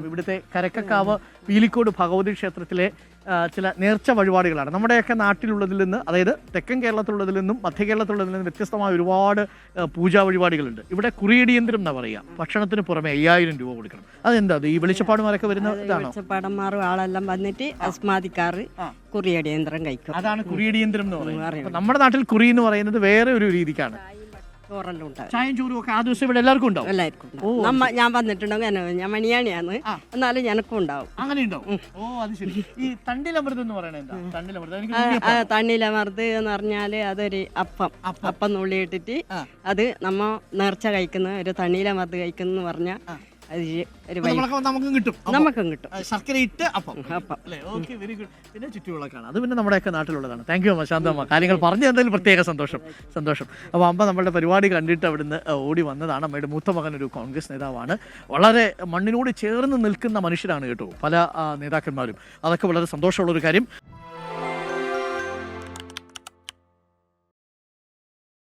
ഇവിടുത്തെ കരക്കക്കാവ് പീലിക്കോട് ഭഗവതി ക്ഷേത്രത്തിലെ ചില നേർച്ച വഴിപാടുകളാണ്. നമ്മുടെയൊക്കെ നാട്ടിലുള്ളതിൽ നിന്ന്, അതായത് തെക്കൻ കേരളത്തിലുള്ളതിൽ നിന്നും മധ്യ കേരളത്തിലുള്ളതിൽ നിന്നും വ്യത്യസ്തമായ ഒരുപാട് പൂജാ വഴിപാടുകളുണ്ട്. ഇവിടെ കുറിയടിയന്തരം എന്നാ പറയുക. ഭക്ഷണത്തിന് പുറമെ 5000 രൂപ കൊടുക്കണം. അതെന്താ ഈ വെളിച്ചപ്പാടുമാരൊക്കെ വരുന്ന ഇതാണോ? വെളിച്ചപ്പാടന്മാരും ആളെല്ലാം വന്നിട്ട് അസ്മാദിക്കാറ് കുറിയടിയന്ത്രം കഴിക്കും. അതാണ് കുറിയടിയന്തരം എന്ന് പറയുന്നത്. നമ്മുടെ നാട്ടിൽ കുറി എന്ന് പറയുന്നത് വേറെ ഒരു രീതിക്കാണ്. ചായയും ചോറും ഒക്കെ ആ ദിവസം ഇവിടെ എല്ലാവർക്കും ഉണ്ടാവും. എല്ലാവർക്കും ഞാൻ വന്നിട്ടുണ്ടെങ്കിൽ ഞാൻ മണിയാണിയാണ്, എന്നാലും എനക്കും ഉണ്ടാവും. അങ്ങനെ ഉണ്ടാവും. ഓ അത് ശരി. ഈ തണ്ടിലമൃത് എന്ന് പറയുന്നത് എന്താ? തണ്ണിലമർത് എന്ന് പറഞ്ഞാല് അതൊരു അപ്പം നുള്ളിയിട്ടിട്ട് അത് നമ്മ നേർച്ച കഴിക്കുന്ന ഒരു തണ്ണിലമർത് കഴിക്കുന്ന പറഞ്ഞാൽ നമുക്കും കിട്ടും. ശർക്കര ഇട്ട് അപ്പം. Okay, very good. പിന്നെ ചുറ്റുവിളക്കാണ്. അത് പിന്നെ നമ്മുടെയൊക്കെ നാട്ടിലുള്ളതാണ്. താങ്ക് യു അമ്മ, ശാന്തമ്മ. കാര്യങ്ങൾ പറഞ്ഞു തന്നതിൽ പ്രത്യേക സന്തോഷം. അപ്പോൾ അമ്മ നമ്മളുടെ പരിപാടി കണ്ടിട്ട് അവിടുന്ന് ഓടി വന്നതാണ്. അമ്മയുടെ മൂത്ത മകൻ ഒരു കോൺഗ്രസ് നേതാവാണ്. വളരെ മണ്ണിനോട് ചേർന്ന് നിൽക്കുന്ന മനുഷ്യരാണ് കേട്ടോ പല നേതാക്കന്മാരും. അതൊക്കെ വളരെ സന്തോഷമുള്ളൊരു കാര്യം.